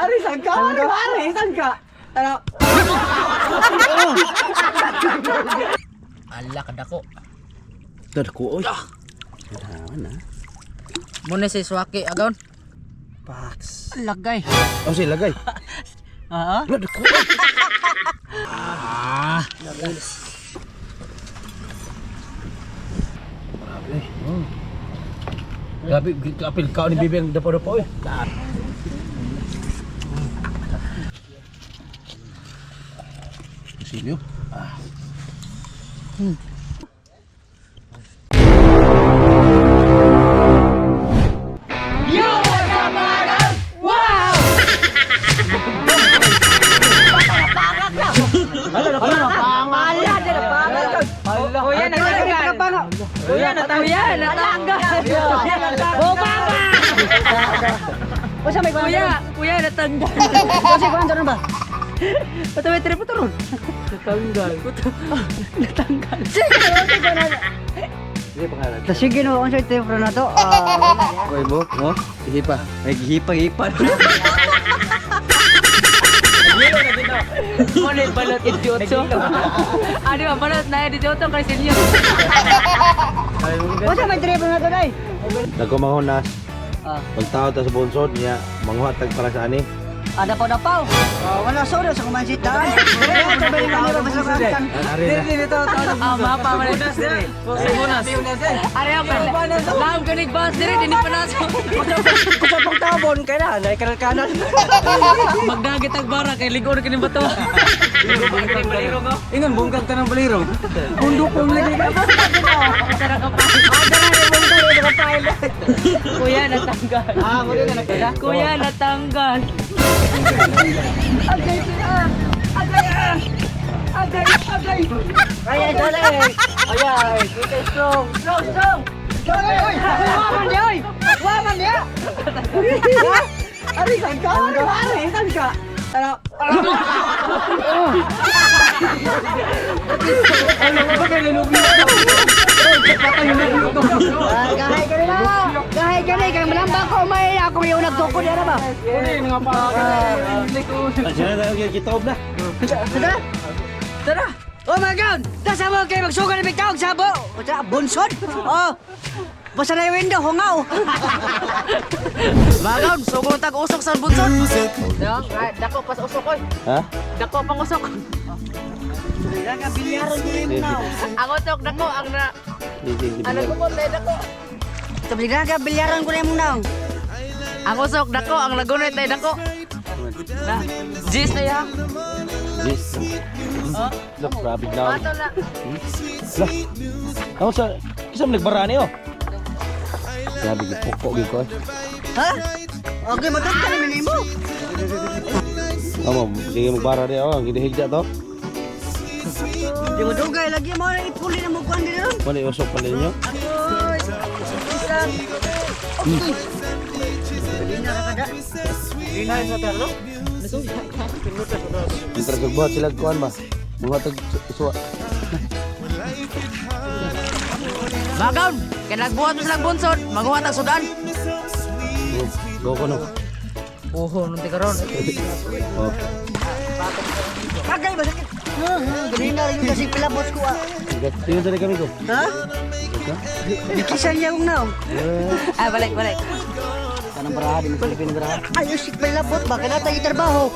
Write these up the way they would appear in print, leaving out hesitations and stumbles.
Ari sangka, ari sangka. Ano? Ala kadako. Dako oy. Mana? Muna si Swaki agaon. Pax. Lagay. Oh, si lagay. Ah. Dako. Grabe. Oh. Grabe, kapil ka ni bibeng dapo-dapo eh. Silyo. Ah. Kuya natanggal. Kuya natanggal. Bobaba. Kuya natanggal. Kasi kuan turun ba? Pataway trip turun. Natanggal. Sige no, ang sa'yo na to. Oy mo, no? Hihipa. Ay hihipa. Monel balot idiotso. Ano ba balot na idiotso kay senyor. Kuya may trip na to dai. Nagkumahon na. Pagtao ta sa bonsod niya, manguha tag para sa ani. Ada pa dapaw. Wala sodo sa kumansita. Dire ka ba yung kanila basta kan. Dito mapa man bonus dire. Bonus. Are ako. Laom kanig bas dire dini panas. Kusa pang tabon kay na nay kanan. Magdagit ag bara kay ligo na kini bato. Ingon bungkag tanang baliro. Undok pong lagi ka. Tara ka pa. Kuya natanggal. Kuya natanggal. Kuya natanggal. Agay. Kaya dali. Ayay, kita strong. Waman dia. Ari sangka. Ano? Kahit kay malambang ko may ako yung nagtukod yan ba? Kita ob na. Tara! Oh my God! Tasa mo kayo magsuga na bigtawag sabo! Bunsod! Oh! Basta na yung window, hungaw! Magaon, sugo tag-usok sa bunsod. Dako pa sa usok oy. Ha? Dako pang usok. Bilyaran ko rin mo na. Ang usok dako ang na ano ko mo dako. Sabi ka, bilyaran ko rin mo na. Ang usok dako ang lagunay tay dako. Na, jis na ya. Yes. Oh. Look, grabe na. Ato na. Lah. Ako sa kisa mo nagbarani oh. Grabe gi poko gi ko. Ha? Okay, matanda naman mo. Amo, sige magbara di oh, gidihigda to. Di mo dugay lagi mo na ipuli na mo kuhan dito. Wala usok pala ninyo. Agoy! Isang! Lina ka kada. Lina sa talo? Kita gagbuhat sila kuan ba. Mga tag suwa. Magaon, kay nagbuhat mo silang bunsod, maghuhat ang sudan. Go ko no. Oho, nung karon. Oh. Kagay ba sakit? Ganina rin yung kasi pilabot ko ah. Tingnan tadi kami ko. Ha? Dikisan niya kong naong. Ah, balik. Kanang baraha, di mo Pilipino baraha. Ayaw si pilabot, baka na tayo trabaho.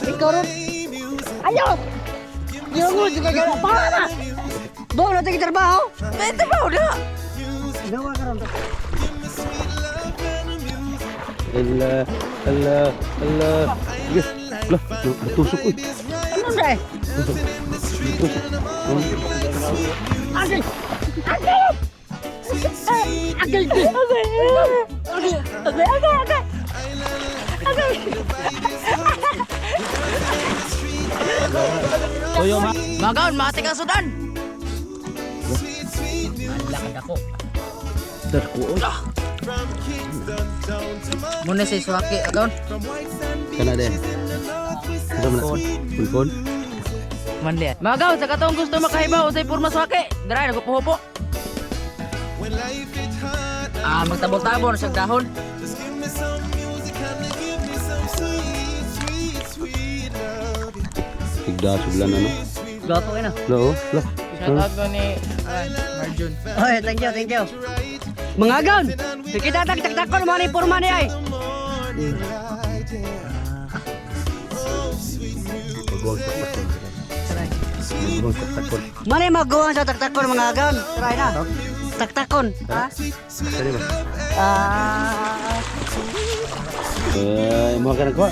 Ikaw ron. Ayaw! Ayaw mo, di ka gala. Baka na! Bawa na tayo trabaho. May trabaho na. Gawa ka ron. Allah. Yes. Lah, tusuk oi. Ano na eh? Agay! Agay! Agay! Agay! Toyo ma. Magaon, matik ang sudan. Lakad ako. Dako oi. Muna si Swaki agaon. Kana din. Ano man? Pulpon. Mandi. Magaon, sa katong gusto makahibaw sa Purma Swaki. Dara nagpuhupo. Magtabol-tabol sa dahon. Tigda suglan ano. Gwapo kayo na. Lo, lo. Shoutout ko ni Marjun. Oy, thank you, thank you. Mga agon, kita tak-tak-takon mo ni purma ni ay. Mani magawa sa taktakon mga agon. Try na. Taktakon. Ha? Kani ba? Mo ka nagkuha.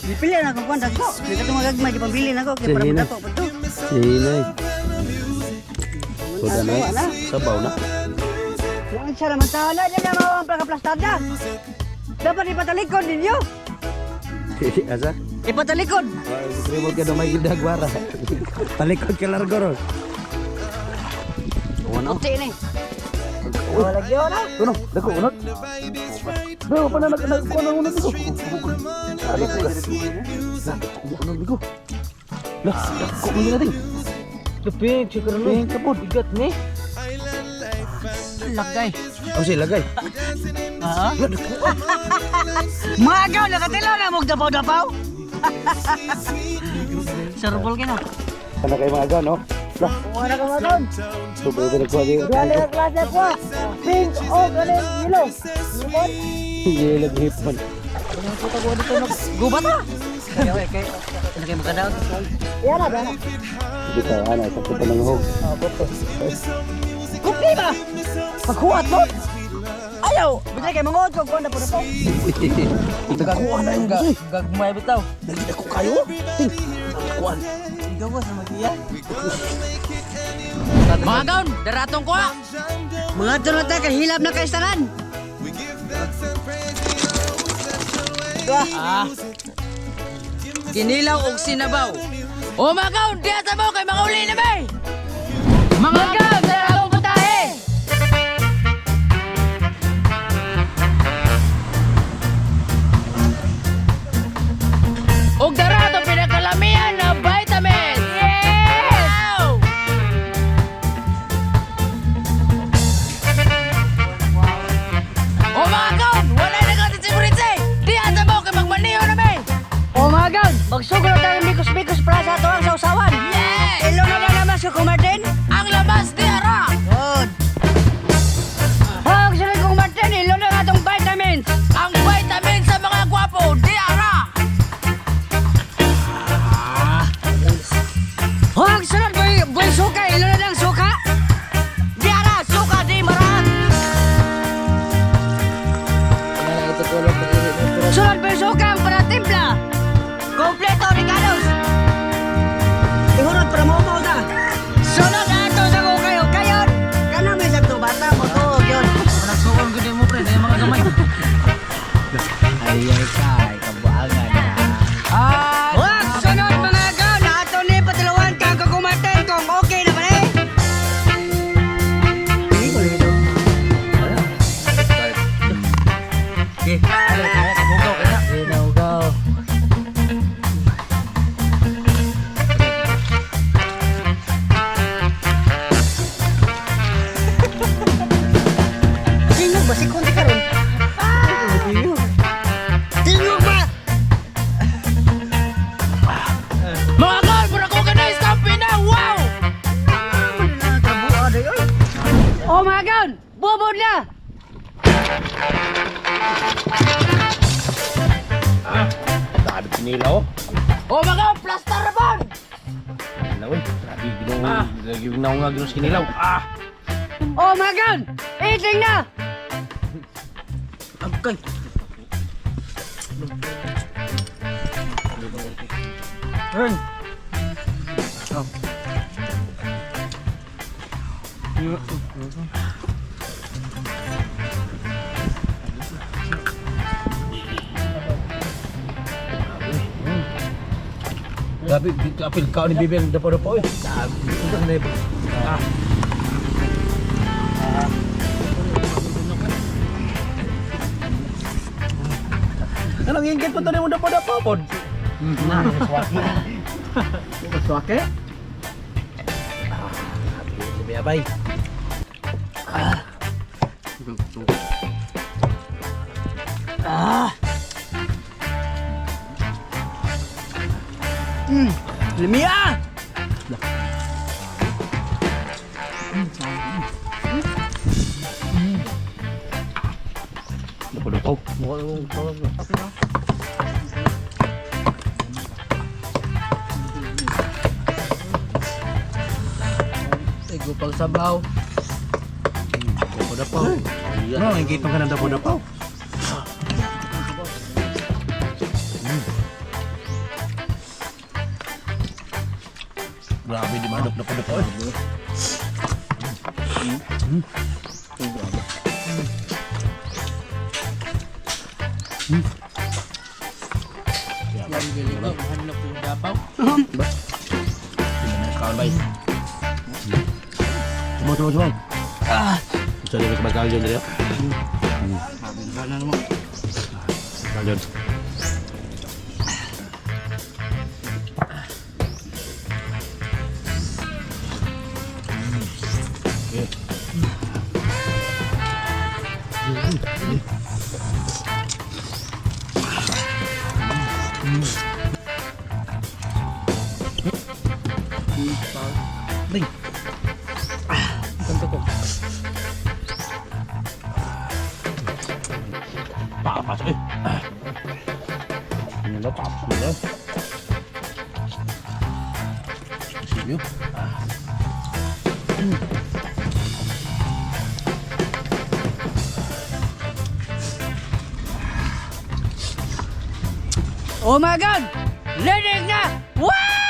Dipili na akong kontak ko. Di ka tumagagmay, di pambili na ko. Kaya para Sige na. magdako pa to. Sinay. Sudah na. Sabaw na. Yang cara masalah dia yang mau plastar dah. Dapat ipatalikod ninyo. Asa? Ipatalikod. Tribal ka damay gid dagwara. Talikod ka largo ron. Ono. Puti ni. Wala lagi na. Uno, dako unot. Bro, pa na kuno unot ko. Ano ko? Unot ko. Lah, ko mo natin. Kaping, chikar no. Ping kapot. Bigat ni. Lagay. Oh, si lagay. Ha? Magaw nakatilaw na mong dapaw-dapaw. Serbol kina. Kana kay mga no? Lah, Wala ka maton. subay ba nagkuha di. Dali ang klase ko. Pink o galing yellow. Limon. Sige, laghipon. Gubat ha. Kaya kay kay makadaot. Yan na, yan na. Di ka ana sa panangahog. Kupi ba? Pagkuhat mo? Ayaw! Bigla kayo mga otso, kuha na po na po. Nagkuha na yung guys. Gagmay bitaw. Dali ako kayo. Ting. Kuan. Ikaw ba sa magiya? Mga gaon, daratong ko. Mga tulad na kahilap na kaistanan. Kinilaw og sinabaw. O mga gaon, di ata mo kay mga uli na bay. Mga gaon, daratong putahe. Og daratong pinakalamihan na vitamins. Yes! O mga gaon, wala na gaon si Buritse. Di ata mo kay magmaniho na bay. O mga gan, magsugod tayo mikos-mikos para sa ito ang sausawan. Yes! Ilo na lang naman si Kumartin. Ang labas di ara. Good. Huwag sila Kumartin, ilo na nga itong vitamins. Ang vitamin sa mga gwapo di ara. Huwag sila boy suka, ilo na lang suka. Diara, suka di marang. Sunod boy suka ang panatimpla. Kompleto, Ricardos. Ihurot para maupaw na. Sunod na ito sa kong kayo. Kayon, kana may sakto bata mo to. Yun. Nagsukon ko din mo pre, na yung mga gamay. Ay kay kabuangan na. Huwag sunod mga gaw na ato ni patilawan kang kagumatay kung okay na ba eh. Okay, kabugaw ka na. Ginawgaw. Tingog ba si Kunti karon? Tingog ba? Mga gaon, mura ko ka na istampi na. Wow! Oh my God! Bubod na! Dami kinilaw. O mga gaon, plaster na ba? Laway. Grabe ginong lagi ginaw nga ginong kinilaw. Oh my God! Eating na! Agkay. Ren. Grabe, apil ka ni bibel dapo-dapo eh. Sabi ko na Anong ingkit po ito ni mo dapo-dapo po? Swake? Sabi abay. Limia! Dapo-dapo. Ego pag sabaw. Dapo-dapo. No, ingkito ka ng dapo-dapo. Grabe di manok dapo-dapo. Yan galing ko. Hanap yung dapaw. Kalbay. Sumo. Bisa dia ke bakal dia. Sana naman. Lanjut. Ding. Ganto ko. Papas eh. Ini lo papas lo. Sini. Oh my God! Linig na! Wow!